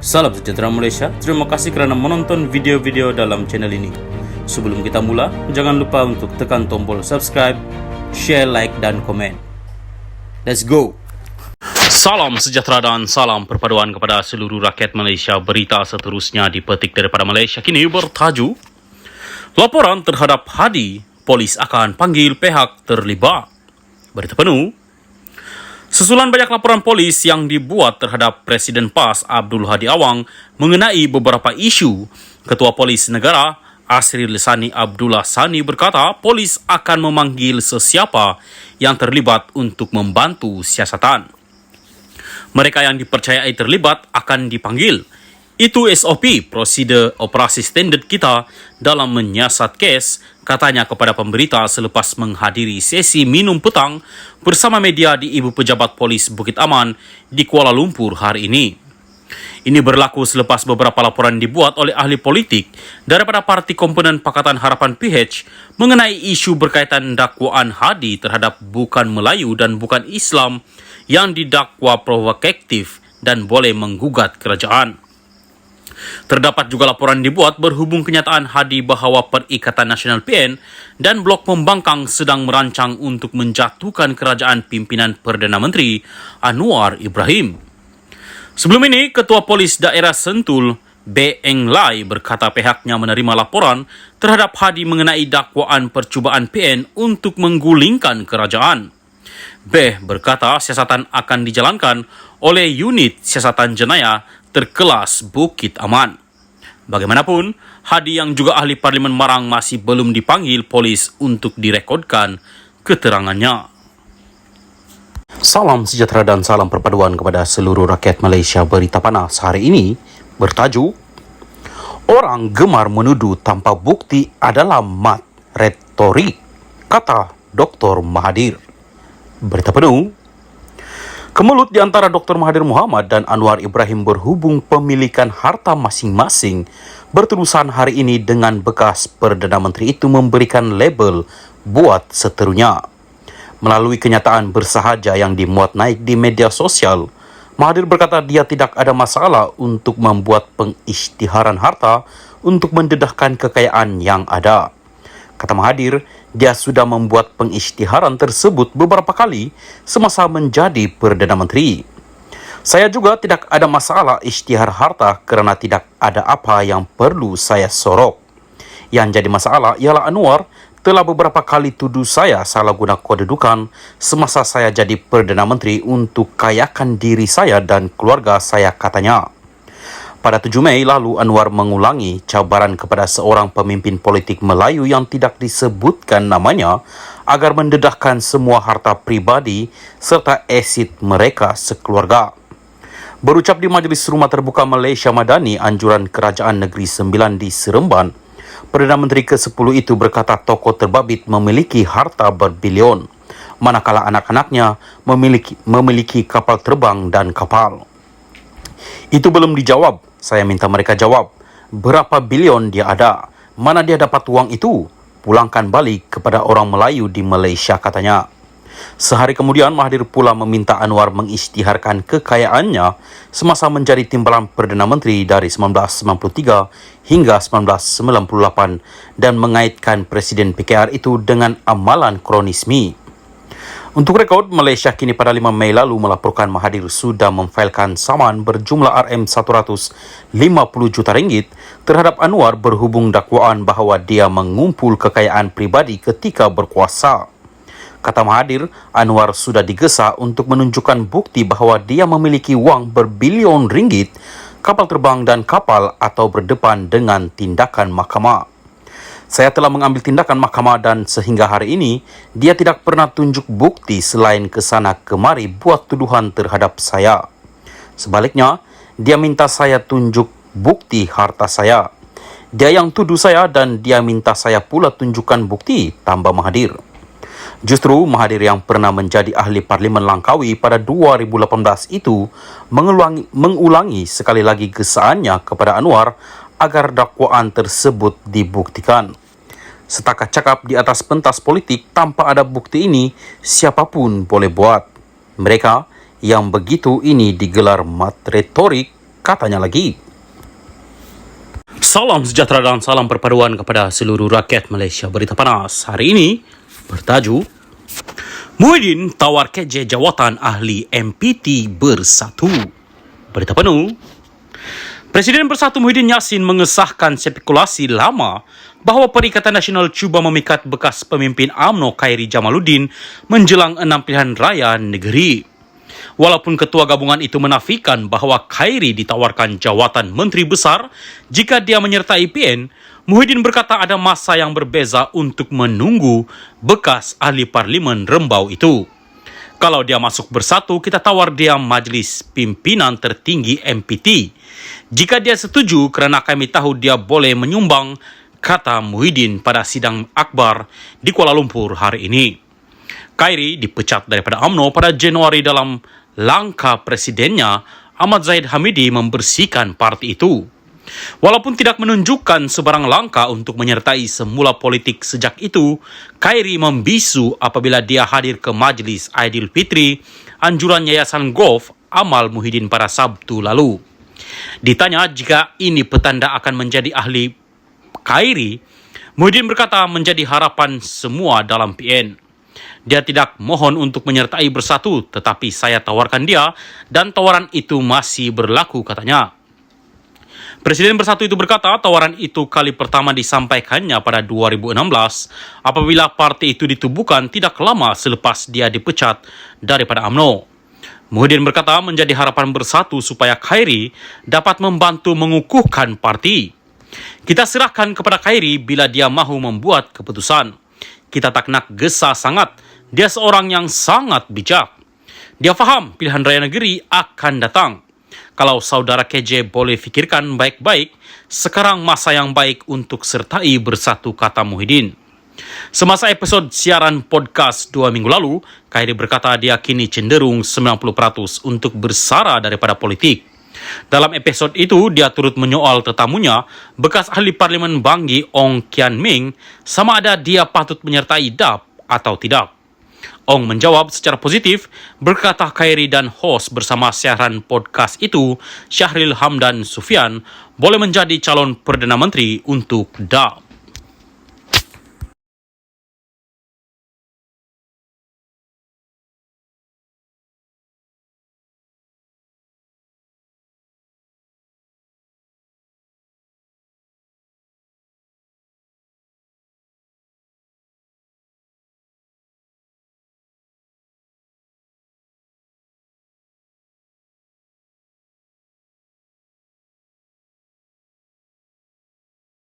Salam sejahtera Malaysia, terima kasih kerana menonton video-video dalam channel ini. Sebelum kita mula, jangan lupa untuk tekan tombol subscribe, share, like dan komen. Let's go! Salam sejahtera dan salam perpaduan kepada seluruh rakyat Malaysia. Berita seterusnya dipetik daripada Malaysia kini bertajuk Laporan terhadap Hadi, polis akan panggil pihak terlibat. Berita penuh. Susulan banyak laporan polis yang dibuat terhadap Presiden PAS Abdul Hadi Awang mengenai beberapa isu, Ketua Polis Negara Asri Lesani Abdullah Sani berkata polis akan memanggil sesiapa yang terlibat untuk membantu siasatan. Mereka yang dipercayai terlibat akan dipanggil. Itu SOP, prosedur operasi standard kita dalam menyiasat kes, katanya kepada pemberita selepas menghadiri sesi minum petang bersama media di Ibu Pejabat Polis Bukit Aman di Kuala Lumpur hari ini. Ini berlaku selepas beberapa laporan dibuat oleh ahli politik daripada Parti Komponen Pakatan Harapan PH mengenai isu berkaitan dakwaan Hadi terhadap bukan Melayu dan bukan Islam yang didakwa provokatif dan boleh menggugat kerajaan. Terdapat juga laporan dibuat berhubung kenyataan Hadi bahawa Perikatan Nasional PN dan Blok Pembangkang sedang merancang untuk menjatuhkan kerajaan pimpinan Perdana Menteri Anwar Ibrahim. Sebelum ini, Ketua Polis Daerah Sentul, B. Eng Lai berkata pihaknya menerima laporan terhadap Hadi mengenai dakwaan percubaan PN untuk menggulingkan kerajaan. B. berkata siasatan akan dijalankan oleh unit siasatan jenayah terkelas Bukit Aman. Bagaimanapun, Hadi yang juga ahli Parlimen Marang masih belum dipanggil polis untuk direkodkan keterangannya. Salam sejahtera dan salam perpaduan kepada seluruh rakyat Malaysia. Berita panas hari ini bertajuk Orang gemar menuduh tanpa bukti adalah mat retorik, kata Dr. Mahathir. Berita penuh. Kemelut di antara Dr. Mahathir Mohamad dan Anwar Ibrahim berhubung pemilikan harta masing-masing berterusan hari ini dengan bekas Perdana Menteri itu memberikan label buat seterunya. Melalui kenyataan bersahaja yang dimuat naik di media sosial, Mahathir berkata dia tidak ada masalah untuk membuat pengisytiharan harta untuk mendedahkan kekayaan yang ada. Kata Mahathir, dia sudah membuat pengisytiharan tersebut beberapa kali semasa menjadi Perdana Menteri. Saya juga tidak ada masalah isytihar harta kerana tidak ada apa yang perlu saya sorok. Yang jadi masalah ialah Anwar telah beberapa kali tuduh saya salah guna kedudukan semasa saya jadi Perdana Menteri untuk kayakan diri saya dan keluarga saya, katanya. Pada 7 Mei lalu, Anwar mengulangi cabaran kepada seorang pemimpin politik Melayu yang tidak disebutkan namanya agar mendedahkan semua harta pribadi serta aset mereka sekeluarga. Berucap di Majlis Rumah Terbuka Malaysia Madani anjuran Kerajaan Negeri Sembilan di Seremban, Perdana Menteri ke-10 itu berkata tokoh terbabit memiliki harta berbilion, manakala anak-anaknya memiliki kapal terbang dan kapal. Itu belum dijawab. Saya minta mereka jawab, berapa bilion dia ada? Mana dia dapat uang itu? Pulangkan balik kepada orang Melayu di Malaysia, katanya. Sehari kemudian, Mahathir pula meminta Anwar mengisytiharkan kekayaannya semasa menjadi timbalan Perdana Menteri dari 1993 hingga 1998 dan mengaitkan Presiden PKR itu dengan amalan kronisme. Untuk rekod, Malaysia kini pada 5 Mei lalu melaporkan Mahathir sudah memfailkan saman berjumlah RM150 juta ringgit terhadap Anwar berhubung dakwaan bahawa dia mengumpul kekayaan pribadi ketika berkuasa. Kata Mahathir, Anwar sudah digesa untuk menunjukkan bukti bahawa dia memiliki wang berbilion ringgit, kapal terbang dan kapal atau berdepan dengan tindakan mahkamah. Saya telah mengambil tindakan mahkamah dan sehingga hari ini, dia tidak pernah tunjuk bukti selain kesana kemari buat tuduhan terhadap saya. Sebaliknya, dia minta saya tunjuk bukti harta saya. Dia yang tuduh saya dan dia minta saya pula tunjukkan bukti, tambah Mahathir. Justru Mahathir yang pernah menjadi ahli Parlimen Langkawi pada 2018 itu mengulangi sekali lagi gesaannya kepada Anwar agar dakwaan tersebut dibuktikan. Setakat cakap di atas pentas politik tanpa ada bukti ini, siapapun boleh buat. Mereka yang begitu ini digelar mat retorik, Katanya lagi. Salam sejahtera dan salam perpaduan kepada seluruh rakyat Malaysia. Berita panas hari ini bertajuk Muhyiddin tawar KJ jawatan ahli MPT bersatu. Berita penuh. Presiden Bersatu Muhyiddin Yassin mengesahkan spekulasi lama bahawa Perikatan Nasional cuba memikat bekas pemimpin UMNO Khairi Jamaluddin menjelang 6 pilihan raya negeri. Walaupun ketua gabungan itu menafikan bahawa Khairi ditawarkan jawatan menteri besar jika dia menyertai PN, Muhyiddin berkata ada masa yang berbeza untuk menunggu bekas ahli parlimen Rembau itu. Kalau dia masuk bersatu, kita tawar dia majlis pimpinan tertinggi MPT. Jika dia setuju kerana kami tahu dia boleh menyumbang, kata Muhyiddin pada sidang akbar di Kuala Lumpur hari ini. Khairi dipecat daripada UMNO pada Januari dalam langkah presidennya Ahmad Zahid Hamidi membersihkan parti itu. Walaupun tidak menunjukkan sebarang langkah untuk menyertai semula politik sejak itu, Khairi membisu apabila dia hadir ke Majlis Aidilfitri anjuran Yayasan Golf Amal Muhyiddin pada Sabtu lalu. Ditanya jika ini petanda akan menjadi ahli Khairi, Muhyiddin berkata menjadi harapan semua dalam PN. Dia tidak mohon untuk menyertai bersatu, tetapi saya tawarkan dia dan tawaran itu masih berlaku, katanya. Presiden Bersatu itu berkata tawaran itu kali pertama disampaikannya pada 2016 apabila parti itu ditubuhkan tidak lama selepas dia dipecat daripada UMNO. Muhyiddin berkata menjadi harapan Bersatu supaya Khairi dapat membantu mengukuhkan parti. Kita serahkan kepada Khairi bila dia mahu membuat keputusan. Kita tak nak gesa sangat. Dia seorang yang sangat bijak. Dia faham pilihan raya negeri akan datang. Kalau saudara KJ boleh fikirkan baik-baik, sekarang masa yang baik untuk sertai Bersatu, kata Muhyiddin. Semasa episod siaran podcast 2 minggu lalu, Khairi berkata dia kini cenderung 90% untuk bersara daripada politik. Dalam episod itu, dia turut menyoal tetamunya, bekas ahli parlimen Bangi Ong Kian Ming, sama ada dia patut menyertai DAP atau tidak. Ong menjawab secara positif, berkata Khairi dan hos bersama siaran podcast itu, Syahril Hamdan Sufian, boleh menjadi calon Perdana Menteri untuk DAP.